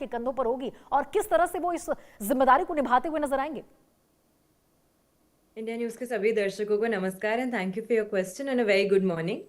के कंधों पर होगी और किस तरह से वो इस जिम्मेदारी को निभाते हुए नजर आएंगे? इंडिया न्यूज़ के सभी दर्शकों को नमस्कार and thank you for your question and a very good morning.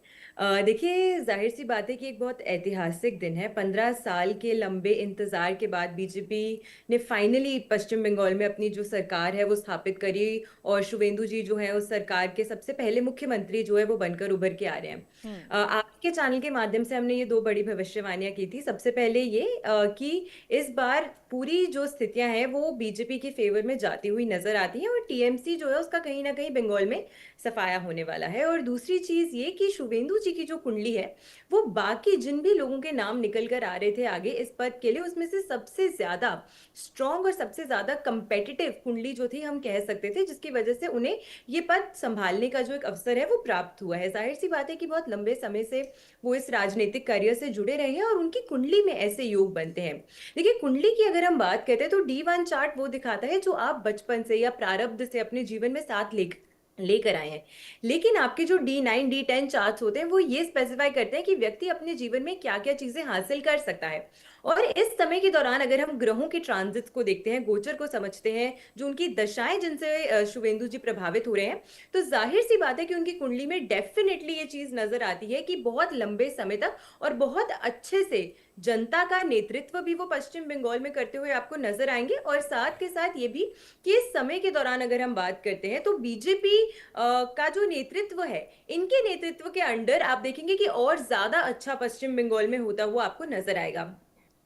देखिए, जाहिर सी बात है कि एक बहुत ऐतिहासिक दिन है। 15 साल के लंबे इंतजार के बाद बीजेपी ने फाइनली पश्चिम बंगाल में अपनी जो सरकार है वो स्थापित करी और शुवेंदु जी जो है उस सरकार के सबसे पहले मुख्यमंत्री जो है वो बनकर उभर के आ रहे हैं। आपके चैनल के माध्यम से हमने ये दो बड़ी भविष्यवाणियां की थी। सबसे पहले ये कि इस बार पूरी जो स्थितियां हैं वो बीजेपी के फेवर में जाती हुई नजर आती हैं और टीएमसी जो है उसका कहीं ना कहीं बंगाल में सफाया होने वाला है। और दूसरी चीज ये कि शुवेंदु जी की जो कुंडली है वो बाकी जिन भी लोगों के नाम निकल कर आ रहे थे आगे इस पद के लिए उसमें से सबसे ज्यादा स्ट्रॉन्ग और सबसे ज्यादा कंपेटिटिव कुंडली जो थी हम कह सकते थे, जिसकी वजह से उन्हें ये पद संभालने का जो एक अवसर है वो प्राप्त हुआ है। जाहिर सी बात है कि बहुत लंबे समय से वो इस राजनीतिक करियर से जुड़े रहे हैं और उनकी कुंडली में ऐसे योग बनते हैं। देखिए, कुंडली की अगर हम बात करते हैं तो D1 चार्ट वो दिखाता है जो आप बचपन से या प्रारब्ध से अपने जीवन में साथ लेकर आए हैं। लेकिन आपके जो D9 D10 चार्ट्स होते हैं वो ये स्पेसिफाई करते हैं कि व्यक्ति अपने जीवन में क्या क्या चीजें हासिल कर सकता है। और इस समय के दौरान अगर हम ग्रहों के ट्रांजिट्स को देखते हैं, गोचर को समझते हैं, जो उनकी दशाएं जिनसे शुवेंदु जी प्रभावित हो रहे हैं, तो जाहिर सी बात है कि उनकी कुंडली में डेफिनेटली ये चीज नजर आती है कि बहुत लंबे समय तक और बहुत अच्छे से जनता का नेतृत्व भी वो पश्चिम बंगाल में करते हुए आपको नजर आएंगे। और साथ के साथ ये भी कि इस समय के दौरान अगर हम बात करते हैं तो बीजेपी का जो नेतृत्व है, इनके नेतृत्व के अंडर आप देखेंगे कि और ज्यादा अच्छा पश्चिम बंगाल में होता हुआ आपको नजर आएगा।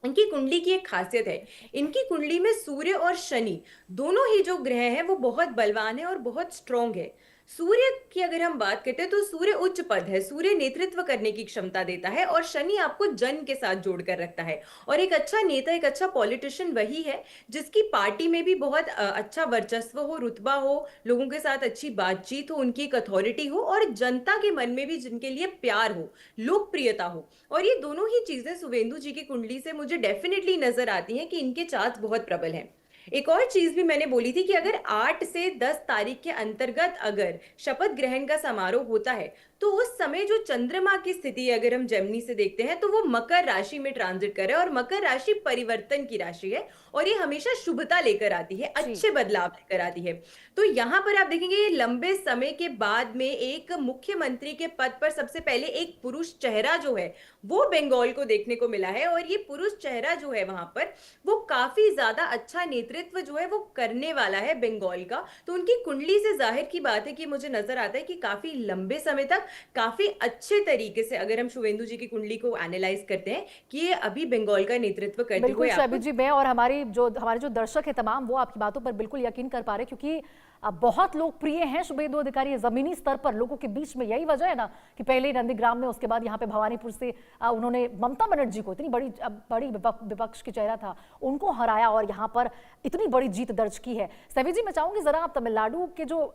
इनकी कुंडली की एक खासियत है, इनकी कुंडली में सूर्य और शनि दोनों ही जो ग्रह हैं वो बहुत बलवान है और बहुत स्ट्रॉन्ग है। सूर्य की अगर हम बात करते हैं तो सूर्य उच्च पद है, सूर्य नेतृत्व करने की क्षमता देता है और शनि आपको जन के साथ जोड़कर रखता है। और एक अच्छा नेता, एक अच्छा पॉलिटिशियन वही है जिसकी पार्टी में भी बहुत अच्छा वर्चस्व हो, रुतबा हो, लोगों के साथ अच्छी बातचीत हो, उनकी एक अथॉरिटी हो और जनता के मन में भी जिनके लिए प्यार हो, लोकप्रियता हो। और ये दोनों ही चीजें शुवेंदु जी की कुंडली से मुझे डेफिनेटली नजर आती हैं कि इनके चार्ट बहुत प्रबल हैं। एक और चीज भी मैंने बोली थी कि अगर 8 से 10 तारीख के अंतर्गत अगर शपथ ग्रहण का समारोह होता है तो उस समय जो चंद्रमा की स्थिति अगर हम जेमिनी से देखते हैं तो वो मकर राशि में ट्रांजिट कर रहे हैं और मकर राशि परिवर्तन की राशि है और ये हमेशा शुभता लेकर आती है, जी। अच्छे बदलाव लेकर आती है। तो यहाँ पर आप देखेंगे ये लंबे समय के बाद में एक मुख्यमंत्री के पद पर सबसे पहले एक पुरुष चेहरा जो है वो बंगाल को देखने को मिला है। और ये पुरुष चेहरा जो है वहां पर वो काफी ज्यादा अच्छा नेतृत्व जो है वो करने वाला है बंगाल का। तो उनकी कुंडली से जाहिर की बात है कि मुझे नजर आता है कि काफी लंबे समय तक काफी अच्छे तरीके से अगर हम शुवेंदु जी की कुंडली को एनालाइज करते हैं कि ये अभी बंगाल का नेतृत्व करते बिल्कुल हुए शबी आपको। जी, मैं और हमारे जो दर्शक है तमाम वो आपकी बातों पर बिल्कुल यकीन कर पा रहे, क्योंकि बहुत लोकप्रिय हैं शुभेंदु अधिकारी जमीनी स्तर पर लोगों के बीच में। यही वजह है ना कि पहले नंदीग्राम में, उसके बाद यहाँ पे भवानीपुर से उन्होंने ममता बनर्जी को, इतनी बड़ी विपक्ष की चेहरा था, उनको हराया और यहाँ पर इतनी बड़ी जीत दर्ज की है। सभी जी, मैं चाहूंगी जरा आप तमिलनाडु के जो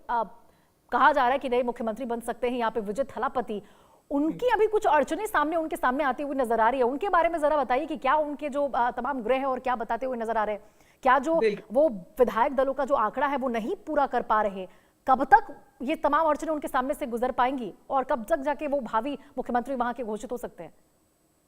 कहा जा रहा है कि नए मुख्यमंत्री बन सकते हैं यहाँ पे विजय थलापति, उनकी अभी कुछ अड़चने उनके सामने आती हुई नजर आ रही है, उनके बारे में जरा बताइए कि क्या उनके जो तमाम ग्रह हैं और क्या बताते हुए नजर आ रहे हैं। क्या जो वो विधायक दलों का जो आंकड़ा है वो नहीं पूरा कर पा रहे, कब तक ये तमाम अड़चने उनके सामने से गुजर पाएंगी और कब तक जाके वो भावी मुख्यमंत्री वहां के घोषित हो सकते हैं?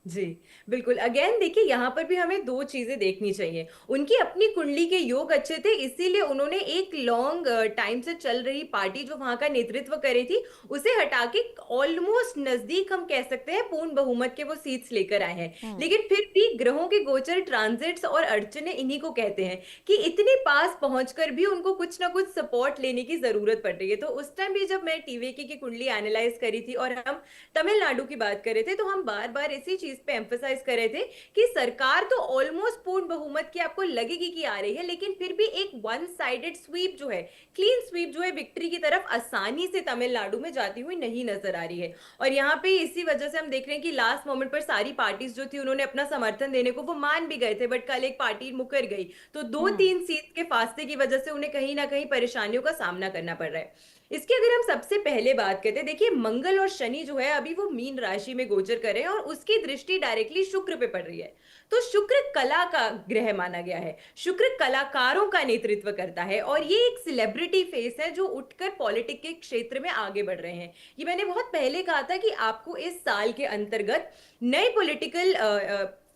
जी, बिल्कुल। अगेन देखिए, यहाँ पर भी हमें दो चीजें देखनी चाहिए। उनकी अपनी कुंडली के योग अच्छे थे, इसीलिए उन्होंने एक लॉन्ग टाइम से चल रही पार्टी जो वहां का नेतृत्व कर रही थी उसे हटा के ऑलमोस्ट नजदीक हम कह सकते हैं पूर्ण बहुमत के वो सीट्स लेकर आए हैं। लेकिन फिर भी ग्रहों के गोचर, ट्रांजिट्स और अड़चने इन्हीं को कहते हैं कि इतने पास पहुंचकर भी उनको कुछ ना कुछ सपोर्ट लेने की जरूरत पड़ रही है। तो उस टाइम भी जब मैं टीवीके की कुंडली एनालाइज करी थी और हम तमिलनाडु की बात कर रहे थे तो हम बार बार इसी चीज पे एम्फसाइज कर रहे थे कि सरकार तो ऑलमोस्ट पूर्ण बहुमत की आपको लगेगी कि आ रही है, लेकिन फिर भी एक वन साइडेड स्वीप जो है, क्लीन स्वीप जो है विक्ट्री की तरफ आसानी से तमिलनाडु में जाती हुई नहीं नजर आ रही है। और यहाँ पे इसी वजह से हम देख रहे हैं कि लास्ट मोमेंट पर सारी पार्टीज जो थी उन्होंने अपना समर्थन देने को वो मान भी गए थे, बट कल एक पार्टी मुकर गई तो 2-3 सीट के फासले की वजह से उन्हें कहीं ना कहीं परेशानियों का सामना करना पड़ रहा है। इसकी अगर हम सबसे पहले बात करते हैं, देखिए मंगल और शनि जो है अभी वो मीन राशि में गोचर कर रहे हैं और उसकी दृष्टि डायरेक्टली शुक्र पे पड़ रही है। तो शुक्र कला का ग्रह माना गया है, शुक्र कलाकारों का नेतृत्व करता है और ये एक सेलिब्रिटी फेस है जो उठकर पॉलिटिक्स के क्षेत्र में आगे बढ़ रहे हैं। ये मैंने बहुत पहले कहा था कि आपको इस साल के अंतर्गत नए पॉलिटिकल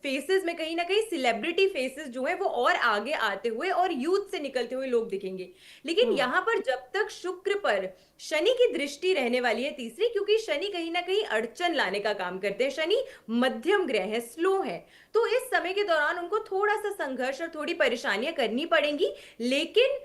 फेसेस में कहीं ना कहीं सिलेब्रिटी फेसेस जो है वो और आगे आते हुए और यूथ से निकलते हुए लोग दिखेंगे। लेकिन यहाँ पर जब तक शुक्र पर शनि की दृष्टि रहने वाली है तीसरी, क्योंकि शनि कहीं ना कहीं अड़चन लाने का काम करते हैं, शनि मध्यम ग्रह है, स्लो है, तो इस समय के दौरान उनको थोड़ा सा संघर्ष और थोड़ी परेशानियां करनी पड़ेंगी। लेकिन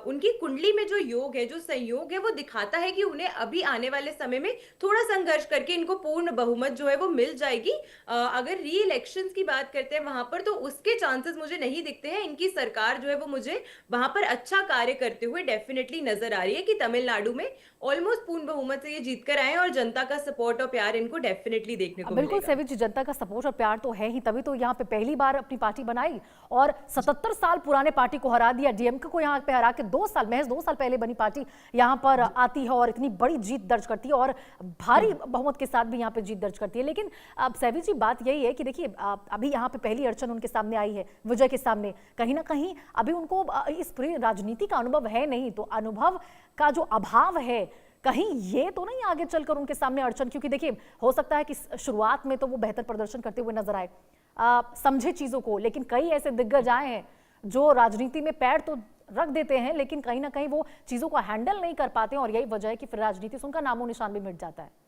उनकी कुंडली में जो योग है, जो संयोग है, वो दिखाता है कि उन्हें अभी आने वाले समय में थोड़ा संघर्ष करके इनको पूर्ण बहुमत जो है वो मिल जाएगी। अगर री इलेक्शंस की बात करते हैं वहां पर, तो उसके चांसेस मुझे नहीं दिखते हैं। इनकी सरकार जो है वो मुझे वहां पर अच्छा कार्य करते हुए डेफिनेटली नजर आ रही है कि तमिलनाडु में ऑलमोस्ट पूर्ण बहुमत से ये जीत कर आए और जनता का सपोर्ट और प्यार इनको डेफिनेटली देखने को बिल्कुल मिलेगा। सेविक जी, जनता का सपोर्ट और प्यार तो है ही, तभी तो यहाँ पे पहली बार अपनी पार्टी बनाई और 77 साल पुराने पार्टी को हरा दिया। डीएमके को यहाँ पे हरा के महज 2 साल पहले बनी पार्टी यहाँ पर आती है और इतनी बड़ी जीत दर्ज करती है और भारी बहुमत के साथ भी यहाँ पे जीत दर्ज करती है। लेकिन अब सेविक जी, बात यही है कि देखिए अभी यहाँ पे पहली अड़चन उनके सामने आई है, विजय के सामने। कहीं ना कहीं अभी उनको इस पूरी राजनीति का अनुभव है नहीं, तो अनुभव का जो अभाव है, कहीं ये तो नहीं आगे चलकर उनके सामने अड़चन, क्योंकि देखिए हो सकता है कि शुरुआत में तो वो बेहतर प्रदर्शन करते हुए नजर आए, समझे चीजों को, लेकिन कई ऐसे दिग्गज आए हैं जो राजनीति में पैर तो रख देते हैं लेकिन कहीं ना कहीं वो चीजों को हैंडल नहीं कर पाते हैं और यही वजह है कि फिर राजनीति से उनका नामो निशान भी मिट जाता है।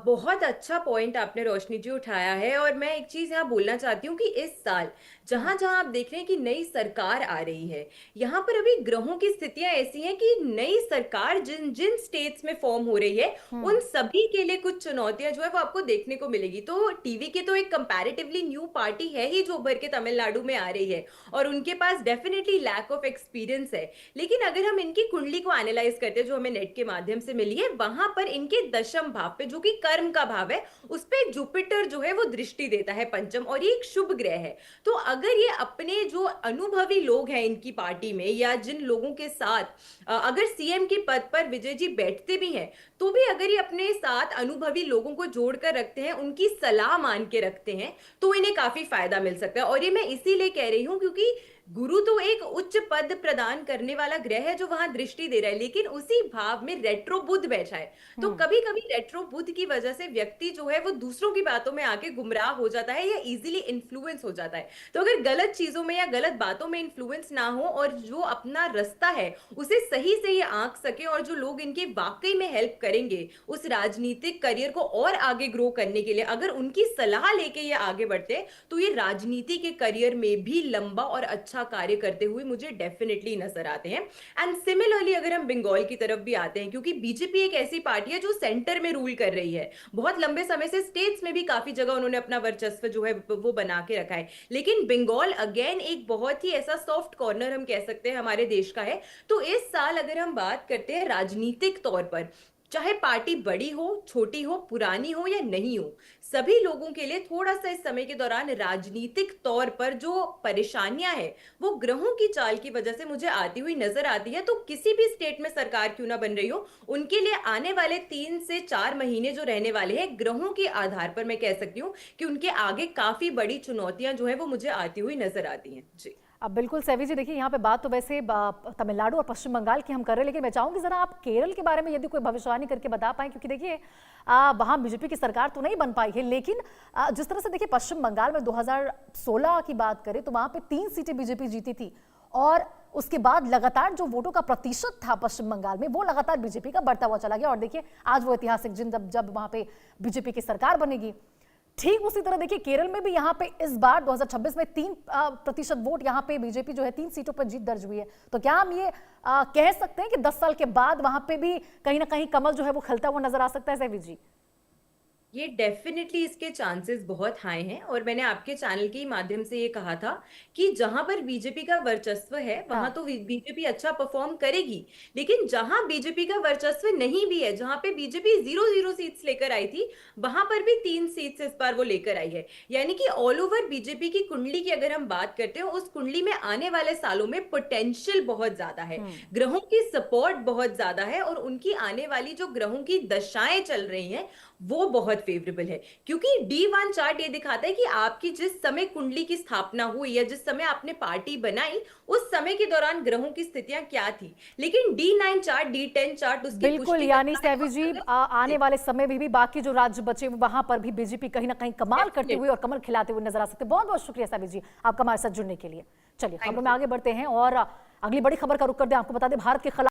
बहुत अच्छा पॉइंट आपने रोशनी जी उठाया है, और मैं एक चीज यहाँ बोलना चाहती हूँ कि इस साल जहां जहां आप देख रहे हैं कि नई सरकार आ रही है, यहाँ पर अभी ग्रहों की स्थितियां ऐसी हैं कि नई सरकार जिन जिन स्टेट्स में फॉर्म हो रही है उन सभी के लिए कुछ चुनौतियां जो है वो आपको देखने को मिलेगी। तो टीवी की तो एक कंपैरेटिवली न्यू पार्टी है ही जो उभर के तमिलनाडु में आ रही है, और उनके पास डेफिनेटली लैक ऑफ एक्सपीरियंस है। लेकिन अगर हम इनकी कुंडली को एनालाइज करते हैं जो हमें नेट के माध्यम से मिली है, वहां पर इनके दशम भाव पे, जो कि कर्म का भाव है, उस पे जुपिटर जो है वो दृष्टि देता है पंचम, और ये एक शुभ ग्रह है। तो अगर ये अपने जो अनुभवी लोग हैं इनकी पार्टी में, या जिन लोगों के साथ अगर सीएम के पद पर विजय जी बैठते भी हैं, तो भी अगर ये अपने साथ अनुभवी लोगों को जोड़कर रखते हैं, उनकी सलाह मान के रखते हैं, तो इन्हें काफी फायदा मिल सकता है। और ये मैं इसीलिए कह रही हूं क्योंकि गुरु तो एक उच्च पद प्रदान करने वाला ग्रह है जो वहां दृष्टि दे रहा है, लेकिन उसी भाव में रेट्रो बुध बैठा है। तो कभी कभी रेट्रो बुध की वजह से व्यक्ति जो है वो दूसरों की बातों में आके गुमराह हो जाता है या इजीली इन्फ्लुएंस हो जाता है। तो अगर गलत चीजों में या गलत बातों में इन्फ्लुएंस ना हो और जो अपना रास्ता है उसे सही से ये आंक सके, और जो लोग इनके वाकई में हेल्प करेंगे उस राजनीतिक करियर को और आगे ग्रो करने के लिए, अगर उनकी सलाह लेके ये आगे बढ़ते हैं, तो ये राजनीति के करियर में भी लंबा और अच्छा कार्य करते हुए मुझे डेफिनेटली नजर आते हैं। एंड सिमिलरली अगर हम बंगाल की तरफ भी आते हैं, क्योंकि बीजेपी एक ऐसी पार्टी है जो सेंटर में रूल कर रही है, बहुत लंबे समय से स्टेट्स में भी काफी जगह उन्होंने अपना वर्चस्व जो है वो बना के रखा है। लेकिन बंगाल अगेन एक बहुत ही ऐसा सॉफ्ट कॉर्नर हम कह सकते हैं हमारे देश का है। तो इस साल अगर हम बात करते हैं राजनीतिक तौर पर, चाहे पार्टी बड़ी हो, छोटी हो, पुरानी हो या नहीं हो, सभी लोगों के लिए थोड़ा सा इस समय के दौरान राजनीतिक तौर पर जो परेशानियां हैं वो ग्रहों की चाल की वजह से मुझे आती हुई नजर आती है। तो किसी भी स्टेट में सरकार क्यों ना बन रही हो, उनके लिए आने वाले 3 से 4 महीने जो रहने वाले हैं, ग्रहों के आधार पर मैं कह सकती हूँ कि उनके आगे काफी बड़ी चुनौतियां जो है वो मुझे आती हुई नजर आती हैं। जी अब बिल्कुल सेवी जी, देखिए यहाँ पे बात तो वैसे तमिलनाडु और पश्चिम बंगाल की हम कर रहे हैं, लेकिन मैं चाहूंगी जरा आप केरल के बारे में यदि कोई भविष्यवाणी करके बता पाएं, क्योंकि देखिए वहां बीजेपी की सरकार तो नहीं बन पाई है, लेकिन जिस तरह से देखिए पश्चिम बंगाल में 2016 की बात करें तो वहां पे 3 सीटें बीजेपी जीती थी और उसके बाद लगातार जो वोटों का प्रतिशत था पश्चिम बंगाल में वो लगातार बीजेपी का बढ़ता हुआ चला गया। और देखिए आज वो ऐतिहासिक दिन जब वहां पे बीजेपी की सरकार बनेगी। ठीक उसी तरह देखिए केरल में भी यहाँ पे इस बार 2026 में 3% वोट यहाँ पे बीजेपी जो है 3 सीटों पर जीत दर्ज हुई है। तो क्या हम ये कह सकते हैं कि 10 साल के बाद वहां पे भी कहीं ना कहीं कमल जो है वो खिलता हुआ नजर आ सकता है सेवी जी? ये डेफिनेटली इसके चांसेस बहुत हाई हैं, और मैंने आपके चैनल के माध्यम से ये कहा था कि जहां पर बीजेपी का वर्चस्व है वहां तो बीजेपी अच्छा परफॉर्म करेगी। लेकिन जहां बीजेपी का वर्चस्व नहीं भी है, जहां पे बीजेपी 0-0 सीट्स लेकर आई थी, वहां पर भी 3 सीट्स इस बार वो लेकर आई है। यानी कि ऑल ओवर बीजेपी की कुंडली की अगर हम बात करते हैं, उस कुंडली में आने वाले सालों में पोटेंशियल बहुत ज्यादा है, ग्रहों की सपोर्ट बहुत ज्यादा है, और उनकी आने वाली जो ग्रहों की दशाएं चल रही हैं वो बहुत बहुत फेवरेबल है, क्योंकि D1 चार्ट ये दिखाता है कि आपकी जिस समय कुंडली की स्थापना हुई या जिस समय आपने पार्टी बनाई उस समय के दौरान ग्रहों की स्थितियां क्या थी। लेकिन D9 चार्ट, D10 चार्ट उसकी बिल्कुल, पुष्टि यानी करता है सहवी उस जी समय आने से। वाले समय में भी बाकी जो राज्य बचे हुए वहां पर भी बीजेपी कहीं ना कहीं कमाल करते हुए और कमल खिलाते हुए नजर आ सकते हैं। बहुत बहुत शुक्रिया सहवी जी आपका हमारे साथ जुड़ने के लिए। चलिए खबरों थैंक में यू। आगे बढ़ते हैं और अगली बड़ी खबर का रुख करते हैं। आपको बता दें, भारत के खिलाफ